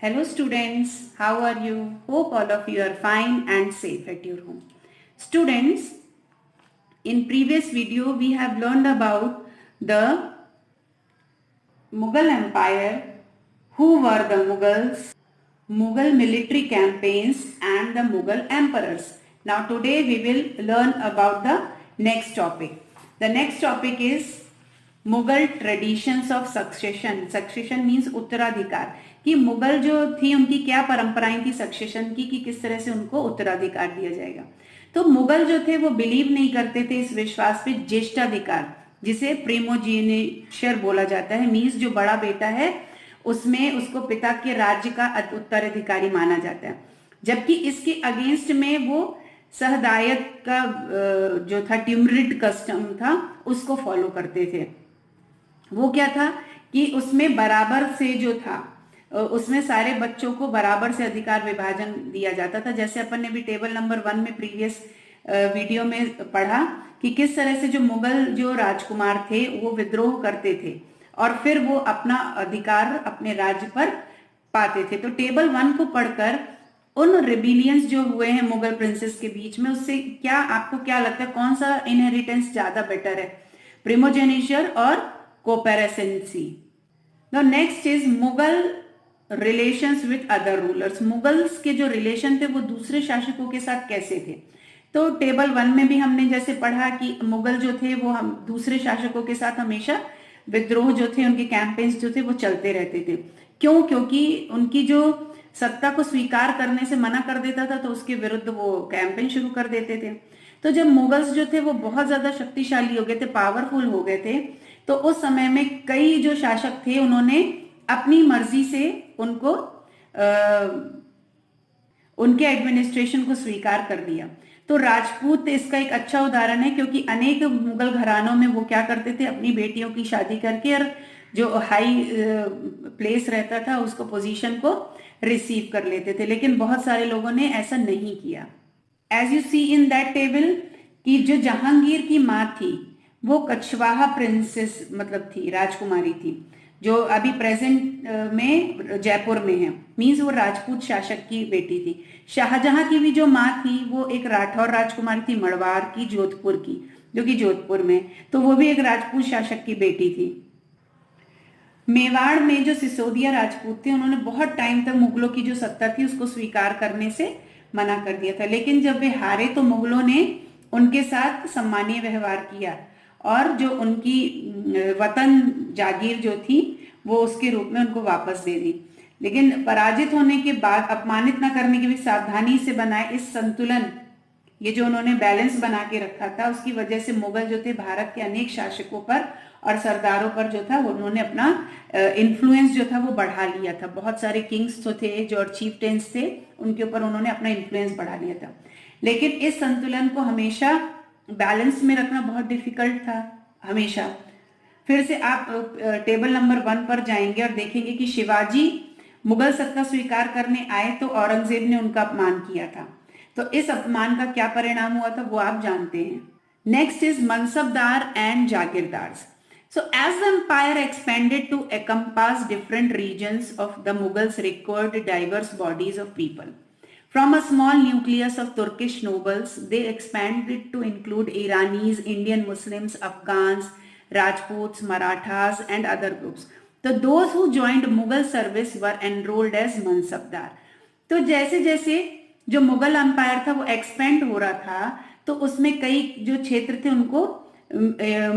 Hello students, how are you? Hope all of you are fine and safe at your home. Students, in previous video we have learned about the Mughal Empire, who were the Mughals, Mughal military campaigns and the Mughal emperors. Now today we will learn about the next topic. The next topic is Mughal traditions of succession. Succession means उत्तराधिकार, कि मुगल जो थी उनकी क्या परंपराएं थी succession की, कि किस तरह से उनको उत्तराधिकार दिया जाएगा. तो मुगल जो थे वो बिलीव नहीं करते थे इस विश्वास पे ज्येष्ठाधिकार, जिसे प्रिमोजेनिचर बोला जाता है. मीन्स जो बड़ा बेटा है उसमें उसको पिता के राज्य का उत्तराधिकारी माना जाता है. जबकि इसके अगेंस्ट में वो सहदायत का जो था ट्यूमरिड कस्टम था उसको फॉलो करते थे. वो क्या था कि उसमें बराबर से जो था उसमें सारे बच्चों को बराबर से अधिकार विभाजन दिया जाता था. जैसे अपन ने भी टेबल नंबर 1 में प्रीवियस वीडियो में पढ़ा कि किस तरह से जो मुगल जो राजकुमार थे वो विद्रोह करते थे और फिर वो अपना अधिकार अपने राज्य पर पाते थे. तो टेबल 1 को पढ़कर उन रिबिलियंस जो हुए हैं मुगल प्रिंसेस के बीच में, उससे क्या आपको क्या लगता है कौन सा इनहेरिटेंस ज्यादा बेटर है, प्रिमोजेनिचर और coparcenary? The next is Mughal relations with other rulers. Mughals के जो रिलेशन थे वो दूसरे शासकों के साथ कैसे थे? तो टेबल 1 में भी हमने जैसे पढ़ा कि मुगल जो थे वो हम दूसरे शासकों के साथ हमेशा विद्रोह जो थे, उनके कैंपेन्स जो थे वो चलते रहते थे. क्यों? क्योंकि उनकी जो सत्ता को स्वीकार करने से मना कर देता था तो उसके विरुद्ध वो कैंपेन शुरू कर देते थे. तो जब मुगल्स जो थे वो बहुत ज्यादा शक्तिशाली हो गए थे, पावरफुल हो गए थे, तो उस समय में कई जो शासक थे उन्होंने अपनी मर्जी से उनको उनके एडमिनिस्ट्रेशन को स्वीकार कर लिया. तो राजपूत इसका एक अच्छा उदाहरण है, क्योंकि अनेक मुगल घरानों में वो क्या करते थे, अपनी बेटियों की शादी करके और जो हाई प्लेस रहता था उसको पोजीशन को रिसीव कर लेते थे. लेकिन बहुत सारे लोगों ने ऐसा नहीं किया. As you see in that table कि जो जहांगीर की माँ थी वो कछवाहा प्रिंसेस मतलब थी, राजकुमारी थी, जो अभी प्रेजेंट में जयपुर में है. मीन्स वो राजपूत शासक की बेटी थी. शाहजहां की भी जो माँ थी वो एक राठौर राजकुमारी थी, मड़वार की, जोधपुर की, जो कि जोधपुर में, तो वो भी एक राजपूत शासक की बेटी थी. मेवाड़ में जो सिसोदिया राजपूत थे उन्होंने बहुत टाइम तक मुगलों की जो सत्ता थी उसको स्वीकार करने से मना कर दिया था. लेकिन जब वे हारे तो मुगलों ने उनके साथ सम्मानीय व्यवहार किया और जो उनकी वतन जागीर जो थी वो उसके रूप में उनको वापस दे दी. लेकिन पराजित होने के बाद अपमानित न करने की भी सावधानी से बनाए इस संतुलन, ये जो उन्होंने बैलेंस बना के रखा था, उसकी वजह से मुगल जो थे भारत के अनेक शासकों पर और सरदारों पर जो था उन्होंने अपना इन्फ्लुएंस जो था वो बढ़ा लिया था. बहुत सारे किंग्स तो थे जो चीफटेन्स थे, उनके ऊपर उन्होंने अपना इन्फ्लुएंस बढ़ा लिया था. लेकिन इस संतुलन को हमेशा बैलेंस में रखना बहुत डिफिकल्ट था हमेशा. फिर से आप टेबल नंबर 1 पर जाएंगे और देखेंगे कि शिवाजी मुगल सत्ता स्वीकार करने आए तो औरंगजेब ने उनका अपमान किया था. तो इस अपमान का क्या परिणाम हुआ था वो आप जानते हैं. Next is mansabdar and jagirdars. So as the empire expanded to encompass different regions of the Mughals required diverse bodies of people. From a small nucleus of Turkish nobles, they expanded to include Iranis, Indian Muslims, Afghans, Rajputs, Marathas and other groups. So those who joined Mughal service were enrolled as Mansabdar. तो जैसे जैसे जो Mughal umpire था वो expand हो रहा था तो उसमें कई जो क्षेत्र थे उनको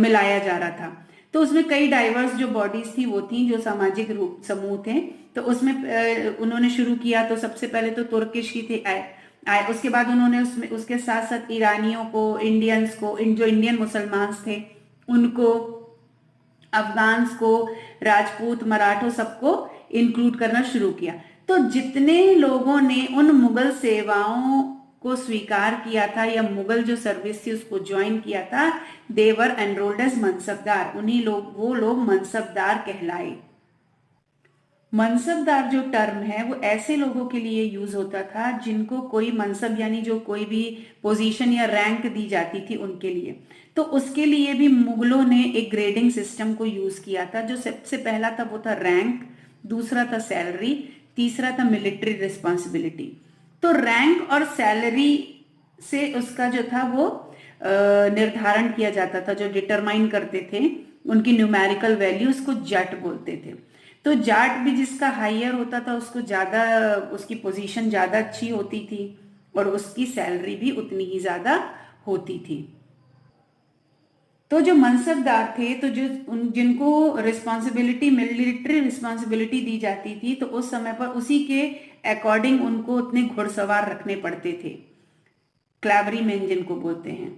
मिलाया जा रहा था. तो उसमें कई डाइवर्स जो बॉडीज थी वो थी, जो सामाजिक रूप समूह थे. तो उसमें उन्होंने शुरू किया तो सबसे पहले तो तुर्किश की थे आए. उसके बाद उन्होंने उसमें उसके साथ साथ ईरानियों को, इंडियंस को, जो इंडियन मुसलमान थे उनको, अफगान्स को, राजपूत, मराठों, सबको इंक्लूड करना शुरू किया. तो जितने लोगों ने उन मुगल सेवाओं को स्वीकार किया था या मुगल जो सर्विस थी उसको ज्वाइन किया था, देवर एनरोल्ड एज मनसबदार. उन्हीं लोग वो लोग मनसबदार कहलाए. मनसबदार जो टर्म है वो ऐसे लोगों के लिए यूज होता था जिनको कोई मनसब यानी जो कोई भी पोजीशन या रैंक दी जाती थी उनके लिए. तो उसके लिए भी मुगलों ने एक ग्रेडिंग सिस्टम को यूज किया था. जो सबसे पहला था वो था रैंक, दूसरा था सैलरी, तीसरा था मिलिट्री रिस्पॉन्सिबिलिटी। तो रैंक और सैलरी से उसका जो था वो निर्धारण किया जाता था, जो डिटरमाइन करते थे उनकी न्यूमेरिकल वैल्यू, उसको जाट बोलते थे। तो जाट भी जिसका हायर होता था उसको ज्यादा, उसकी पोजीशन ज्यादा अच्छी होती थी और उसकी सैलरी भी उतनी ही ज्यादा होती थी। तो जो मनसबदार थे, तो जो जिनको रिस्पॉन्सिबिलिटी, मिलिट्री रिस्पॉन्सिबिलिटी दी जाती थी, तो उस समय पर उसी के अकॉर्डिंग उनको उतने घुड़सवार रखने पड़ते थे, क्लैवरी मैन जिनको बोलते हैं।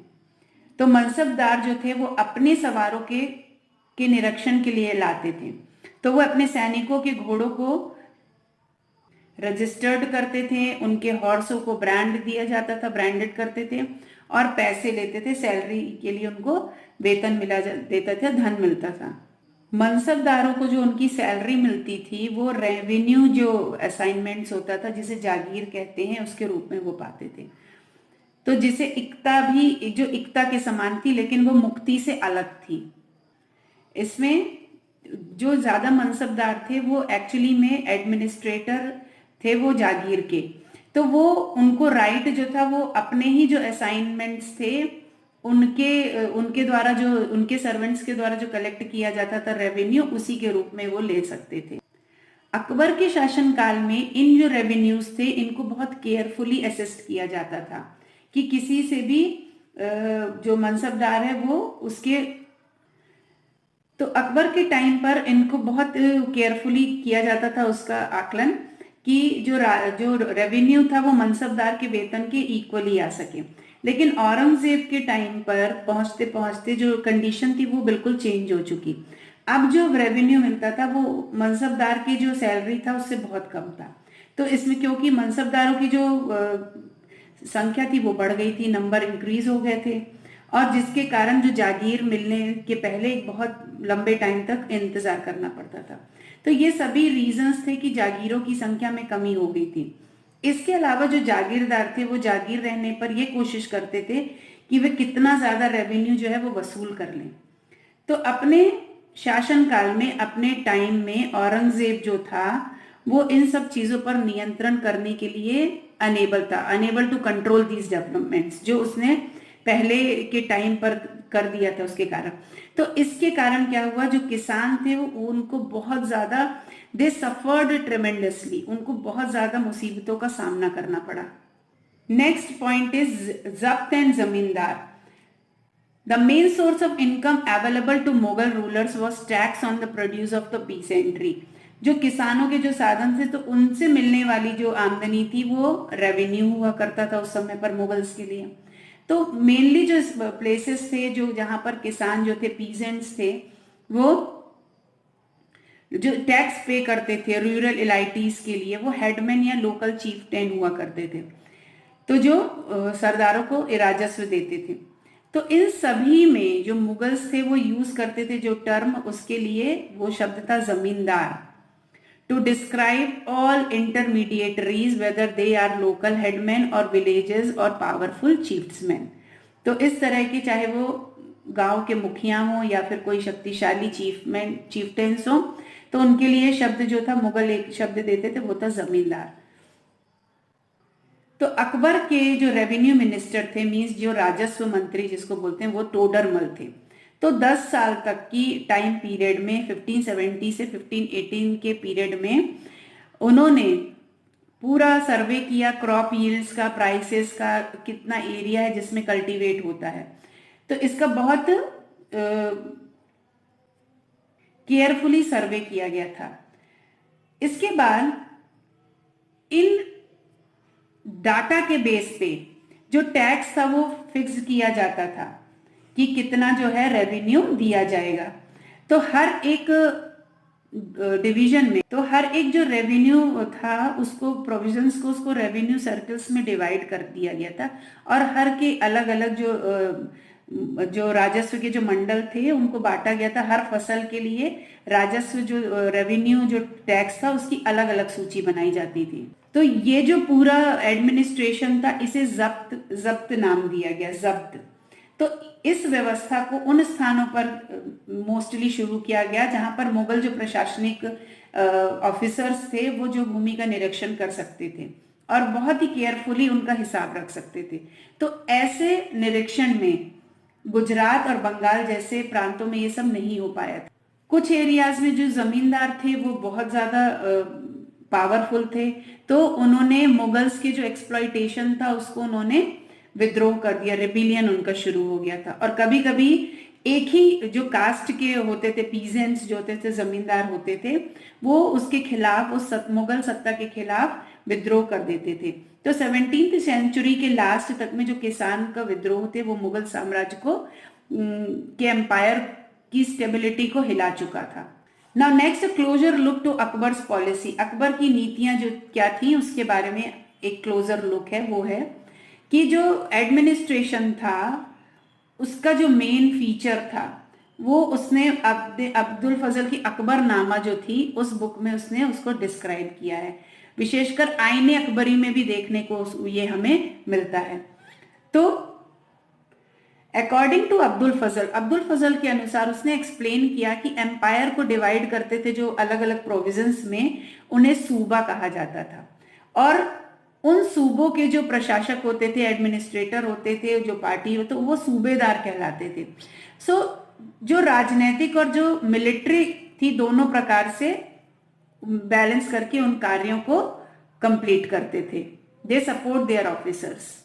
तो मनसबदार जो थे वो अपने सवारों के निरीक्षण के लिए लाते थे। तो वो अपने सैनिकों के घोड़ों को रजिस्टर्ड करते थे, उनके हॉर्सों को ब्रांड दिया जाता था, ब्रांडेड करते थे और पैसे लेते थे, सैलरी के लिए उनको वेतन देता था, धन मिलता था। मनसबदारों को जो उनकी सैलरी मिलती थी वो रेवेन्यू जो असाइनमेंट्स होता था, जिसे जागीर कहते हैं, उसके रूप में वो पाते थे। तो जिसे इक्ता भी, जो इक्ता के समान थी लेकिन वो मुक्ति से अलग थी। इसमें जो ज्यादा मनसबदार थे वो एक्चुअली में एडमिनिस्ट्रेटर थे वो जागीर के। तो वो उनको राइट जो था वो अपने ही जो असाइनमेंट्स थे उनके द्वारा, जो उनके सर्वेंट्स के द्वारा जो कलेक्ट किया जाता था रेवेन्यू, उसी के रूप में वो ले सकते थे। अकबर के शासनकाल में इन जो रेवेन्यूज थे इनको बहुत केयरफुली असिस्ट किया जाता था कि किसी से भी जो मनसबदार है वो उसके, तो अकबर के टाइम पर इनको बहुत केयरफुली किया जाता था उसका आकलन कि जो रेवेन्यू था वो मनसबदार के वेतन के इक्वली आ सके। लेकिन औरंगजेब के टाइम पर पहुंचते पहुंचते जो कंडीशन थी वो बिल्कुल चेंज हो चुकी। अब जो रेवेन्यू मिलता था वो मनसबदार की जो सैलरी था उससे बहुत कम था। तो इसमें क्योंकि मनसबदारों की जो संख्या थी वो बढ़ गई थी, नंबर इंक्रीज हो गए थे, और जिसके कारण जो जागीर मिलने के पहले बहुत लंबे टाइम तक इंतजार करना पड़ता था। तो ये सभी रीजंस थे कि जागीरों की संख्या में कमी हो गई थी। इसके अलावा जो जागीरदार थे वो जागीर रहने पर ये कोशिश करते थे कि वे कितना ज्यादा रेवेन्यू जो है वो वसूल कर लें। तो अपने शासनकाल में, अपने टाइम में औरंगजेब जो था वो इन सब चीजों पर नियंत्रण करने के लिए अनेबल था, unable to control these developments, जो उसने पहले के टाइम पर कर दिया था उसके कारण। तो इसके कारण क्या हुआ, जो किसान थे वो उनको बहुत ज्यादा, दे सफर्ड ट्रेमेंडसली, उनको बहुत ज्यादा मुसीबतों का सामना करना पड़ा। नेक्स्ट पॉइंट इज जब्त एंड जमींदार। The main source of income available to Mughal rulers was tax on the produce of the peasantry. जो किसानों के जो साधन थे तो उनसे मिलने वाली जो आमदनी थी वो रेवेन्यू हुआ करता था उस समय पर मुगल्स के लिए। तो मेनली जो प्लेसेस थे जो जहां पर किसान जो थे, पीजेंट्स थे, वो जो टैक्स पे करते थे रूरल इलाइटीज के लिए, वो हेडमैन या लोकल चीफटेन हुआ करते थे, तो जो सरदारों को राजस्व देते थे। तो इन सभी में जो मुगल्स थे वो यूज करते थे जो टर्म, उसके लिए वो शब्द था zamindar, to describe all intermediaries whether they are local headman और विलेजेस और पावरफुल चीफ्समैन। तो इस तरह के, चाहे वो गांव के मुखिया हो या फिर कोई शक्तिशाली चीफटेन्स हो, तो उनके लिए शब्द जो था, मुगल एक शब्द देते थे, वो था जमींदार। तो अकबर के जो रेवेन्यू मिनिस्टर थे, मींस जो राजस्व मंत्री जिसको बोलते हैं, वो टोडरमल थे। तो 10 साल तक की टाइम पीरियड में, 1570 से 1518 के पीरियड में उन्होंने पूरा सर्वे किया क्रॉप यील्ड्स का, प्राइसेस का, कितना एरिया है जिसमें कल्टीवेट होता है। तो इसका बहुत केयरफुली सर्वे किया गया था। इसके बाद इन डाटा के बेस पे जो टैक्स था वो फिक्स किया जाता था कि कितना जो है रेवेन्यू दिया जाएगा। तो हर एक डिवीजन में, तो हर एक जो रेवेन्यू था उसको, प्रोविजंस को, उसको रेवेन्यू सर्कल्स में डिवाइड कर दिया गया था, और हर के अलग अलग जो राजस्व के जो मंडल थे उनको बांटा गया था। हर फसल के लिए राजस्व जो रेवेन्यू जो टैक्स था उसकी अलग अलग सूची बनाई जाती थी। तो ये जो पूरा एडमिनिस्ट्रेशन था इसे जब्त नाम दिया गया, जब्त। तो इस व्यवस्था को उन स्थानों पर मोस्टली शुरू किया गया जहां पर मुगल जो प्रशासनिक ऑफिसर्स थे वो जो भूमि का निरीक्षण कर सकते थे और बहुत ही केयरफुली उनका हिसाब रख सकते थे। तो ऐसे निरीक्षण में गुजरात और बंगाल जैसे प्रांतों में ये सब नहीं हो पाया था। कुछ एरियाज में जो जमींदार थे वो बहुत ज्यादा पावरफुल थे, तो उन्होंने मुगल्स के जो एक्सप्लॉइटेशन था उसको उन्होंने विद्रोह कर दिया, रिबिलियन उनका शुरू हो गया था। और कभी कभी एक ही जो कास्ट के होते थे, पीजेंट्स जो होते थे, जमींदार होते थे, वो उसके खिलाफ, उस मुगल सत्ता के खिलाफ विद्रोह कर देते थे। तो 17th सेंचुरी के लास्ट तक में जो किसान का विद्रोह थे वो मुगल साम्राज्य को के एम्पायर की स्टेबिलिटी को हिला चुका था। Now next closer look to Akbar's policy. Akbar की नीतियां जो क्या थी उसके बारे में एक क्लोजर लुक है। वो है कि जो एडमिनिस्ट्रेशन था उसका जो मेन फीचर था वो उसने अब्दुल फजल की अकबरनामा जो थी उस बुक में उसने उसको डिस्क्राइब किया है। विशेषकर आईने अकबरी में भी देखने को ये हमें मिलता है। तो अकॉर्डिंग टू अब्दुल फजल के अनुसार उसने एक्सप्लेन किया कि एम्पायर को डिवाइड करते थे जो अलग अलग प्रोविजंस में, उन्हें सूबा कहा जाता था। और उन सूबों के जो प्रशासक होते थे, एडमिनिस्ट्रेटर होते थे, जो पार्टी होते, वो सूबेदार कहलाते थे। सो जो राजनीतिक और जो मिलिट्री थी दोनों प्रकार से बैलेंस करके उन कार्यों को कंप्लीट करते थे। They support there officers.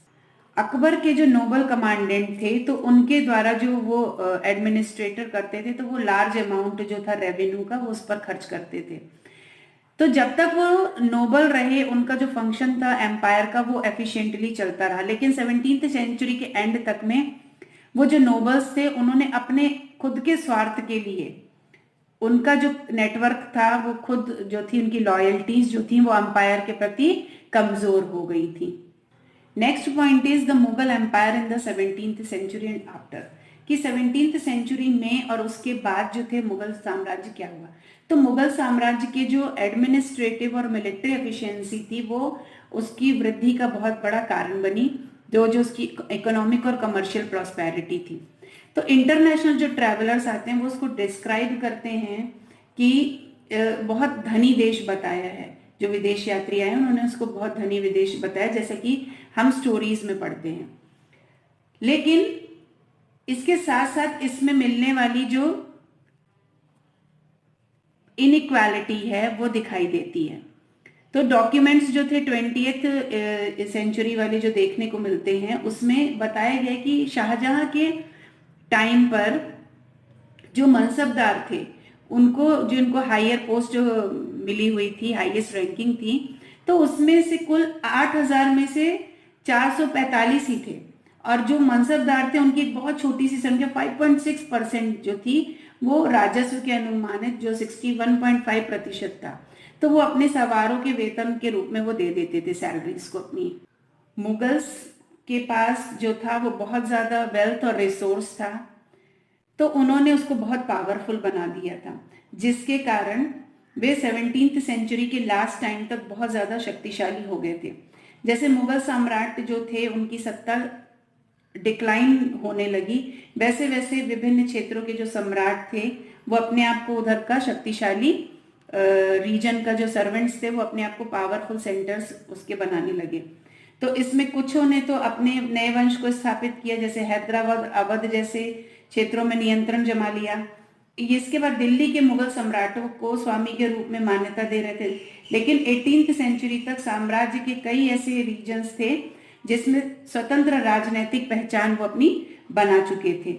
Akbar के जो नोबल कमांडेंट थे तो उनके द्वारा जो वो एडमिनिस्ट्रेटर करते थे तो वो लार्ज अमाउंट जो था रेवेन्यू का वो उस पर खर्च करते थे। तो जब तक वो नोबल रहे उनका जो फंक्शन था एम्पायर का वो एफिशिएंटली चलता रहा। लेकिन 17th सेंचुरी के एंड तक में वो जो नोबल्स थे उन्होंने अपने खुद के स्वार्थ के लिए उनका जो नेटवर्क था वो खुद जो थी, उनकी लॉयल्टीज जो थी वो एम्पायर के प्रति कमजोर हो गई थी। Next point is the Mughal empire in the 17th century and after, कि 17th सेंचुरी में और उसके बाद जो थे मुगल साम्राज्य क्या हुआ। तो मुगल साम्राज्य के जो एडमिनिस्ट्रेटिव और मिलिट्री एफिशिएंसी थी वो उसकी वृद्धि का बहुत बड़ा कारण बनी, जो उसकी इकोनॉमिक और कमर्शियल प्रॉस्पेरिटी थी। तो इंटरनेशनल जो ट्रैवलर्स आते हैं वो उसको डिस्क्राइब करते हैं कि बहुत धनी देश बताया है। जो विदेश यात्री आए उन्होंने उसको बहुत धनी विदेश बताया, जैसे कि हम स्टोरीज में पढ़ते हैं। लेकिन इसके साथ साथ इसमें मिलने वाली जो इनइक्वालिटी है वो दिखाई देती है। तो डॉक्यूमेंट्स जो थे 20th सेंचुरी वाले जो देखने को मिलते हैं उसमें बताया गया कि शाहजहां के टाइम पर जो मनसबदार थे उनको जिनको हायर पोस्ट जो मिली हुई थी, हाईएस्ट रैंकिंग थी, तो उसमें से कुल 8000 में से 445 ही थे। और जो मनसबदार थे उनकी एक बहुत छोटी सी संख्या 5.6% जो थी वो राजस्व के अनुमानित जो 61.5% था, तो वो अपने सवारों के वेतन के रूप में वो दे देते थे सैलरीज को अपनी। मुगल्स के पास जो था वो बहुत ज्यादा वेल्थ और रिसोर्स था, तो उन्होंने उसको बहुत पावरफुल बना दिया था, जिसके कारण वे 17th सेंचुरी के लास्ट टाइम तक बहुत ज्यादा शक्तिशाली हो गए थे। जैसे मुगल सम्राट जो थे उनकी सत्ता डिक्लाइन होने लगी, वैसे वैसे विभिन्न क्षेत्रों के जो सम्राट थे वो अपने आप को उधर का शक्तिशाली रीजन का जो सर्वेंट्स थे वो अपने आप को पावरफुल सेंटर्स उसके बनाने लगे। तो इसमें कुछों ने तो अपने नए वंश को स्थापित किया, जैसे हैदराबाद, अवध जैसे क्षेत्रों में नियंत्रण जमा लिया। इसके बाद दिल्ली के मुगल सम्राटों को स्वामी के रूप में मान्यता दे रहे थे। लेकिन 18th सेंचुरी तक साम्राज्य के कई ऐसे रीजन्स थे जिसमें स्वतंत्र राजनीतिक पहचान वो अपनी बना चुके थे।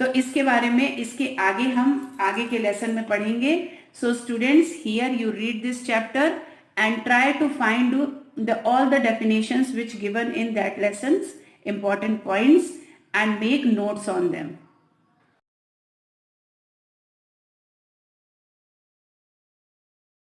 तो इसके बारे में इसके आगे हम आगे के लेसन में पढ़ेंगे। So students, here you read this chapter and try to find all the definitions which given in that lessons, important points, and make notes on them.